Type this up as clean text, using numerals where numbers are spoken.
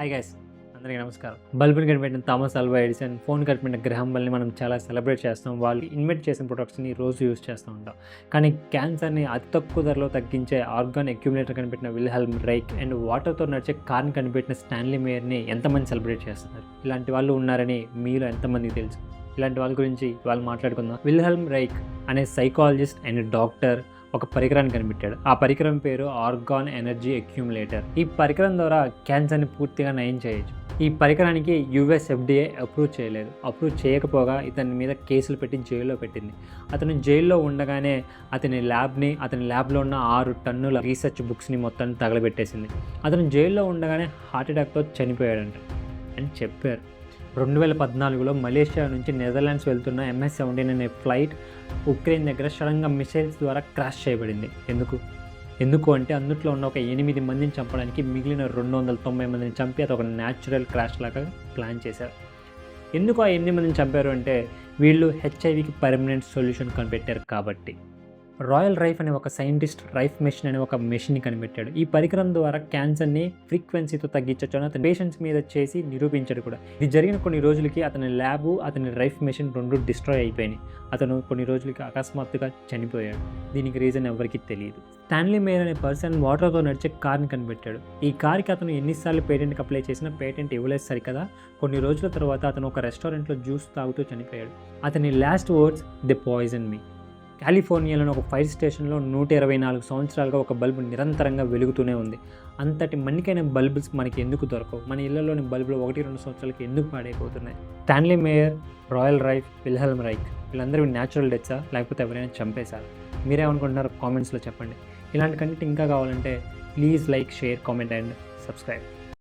Hi guys, అందరికీ నమస్కారం. బల్బుని కనిపెట్టిన థామస్ ఆల్వా ఎడిసన్, ఫోన్ కనిపెట్టిన గ్రహం బెల్ని మనం చాలా సెలబ్రేట్ చేస్తాం. వాళ్ళు ఇన్వెంట్ చేసిన ప్రొడక్ట్స్ని రోజు యూజ్ చేస్తూ ఉంటాం. కానీ క్యాన్సర్ని అతి తక్కువ ధరలో తగ్గించే ఆర్గాన్ అక్యుములేటర్ కనిపెట్టిన విల్హెల్మ్ రైక్ అండ్ వాటర్తో నడిచే కార్ని కనిపెట్టిన స్టాన్లీ మేయర్ని ఎంతమంది సెలబ్రేట్ చేస్తున్నారు? ఇలాంటి వాళ్ళు ఉన్నారని మీలో ఎంతమందికి తెలుసు? ఇలాంటి వాళ్ళ గురించి వాళ్ళు మాట్లాడుకుందాం. విల్హెల్మ్ రైక్ అనే సైకాలజిస్ట్ అండ్ డాక్టర్ ఒక పరికరాన్ని కనిపెట్టాడు. ఆ పరికరం పేరు ఆర్గాన్ ఎనర్జీ అక్యుములేటర్. ఈ పరికరం ద్వారా క్యాన్సర్ని పూర్తిగా నయం చేయొచ్చు. ఈ పరికరానికి యుఎస్ FDA అప్రూవ్ చేయలేదు. అప్రూవ్ చేయకపోగా ఇతని మీద కేసులు పెట్టి జైల్లో పెట్టింది. అతను జైల్లో ఉండగానే అతని ల్యాబ్లో ఉన్న 6 టన్నుల రీసెర్చ్ బుక్స్ని మొత్తం తగలబెట్టేసింది. అతను జైల్లో ఉండగానే హార్ట్ అటాక్తో చనిపోయాడంట అని చెప్పారు. 2014లో మలేషియా నుంచి నెదర్లాండ్స్ వెళ్తున్న MH17 అనే ఫ్లైట్ ఉక్రెయిన్ దగ్గర సడన్గా మిసైల్స్ ద్వారా క్రాష్ చేయబడింది. ఎందుకు అంటే అందుట్లో ఉన్న ఒక 8 మందిని చంపడానికి మిగిలిన 290 మందిని చంపి అది ఒక న్యాచురల్ క్రాష్ లాగా ప్లాన్ చేశారు. ఎందుకు ఆ 8 మందిని చంపారు అంటే వీళ్ళు HIVకి పర్మనెంట్ సొల్యూషన్ కనిపెట్టారు కాబట్టి. రాయల్ రైఫ్ అనే ఒక సైంటిస్ట్ రైఫ్ మెషిన్ అనే ఒక మెషిన్ని కనిపెట్టాడు. ఈ పరికరం ద్వారా క్యాన్సర్ని ఫ్రీక్వెన్సీతో తగ్గించవచ్చు అని అతని పేషెంట్స్ మీద చేసి నిరూపించాడు కూడా. ఇది జరిగిన కొన్ని రోజులకి అతని ల్యాబ్, అతని రైఫ్ మెషిన్ 2 డిస్ట్రాయ్ అయిపోయినాయి. అతను కొన్ని రోజులకి అకస్మాత్తుగా చనిపోయాడు. దీనికి రీజన్ ఎవరికి తెలియదు. స్టాన్లీ మేయర్ అనే పర్సన్ వాటర్తో నడిచే కార్ని కనిపెట్టాడు. ఈ కార్కి అతను ఎన్నిసార్లు పేటెంట్కి అప్లై చేసినా పేటెంట్ ఇవ్వలేదు సరికదా. కొన్ని రోజుల తర్వాత అతను ఒక రెస్టారెంట్లో జ్యూస్ తాగుతూ చనిపోయాడు. అతని లాస్ట్ వర్డ్స్, దే పాయిజన్ మీ. కాలిఫోర్నియాలోని ఒక ఫైర్ స్టేషన్లో 124 సంవత్సరాలుగా ఒక బల్బు నిరంతరంగా వెలుగుతూనే ఉంది. అంతటి మన్నికైన బల్బుస్ మనకి ఎందుకు దొరకవు? మన ఇళ్లలోని బల్బులు 1-2 సంవత్సరాలకి ఎందుకు పాడైపోతున్నాయి? Stanley Meyer, Royal Rife, Wilhelm Reich వీళ్ళందరూ న్యాచురల్ డెత్సా లేకపోతే ఎవరైనా చంపేశారు? మీరేమనుకుంటున్నారో కామెంట్స్లో చెప్పండి. ఇలాంటి కంటెంట్ ఇంకా కావాలంటే please like, share, comment and subscribe.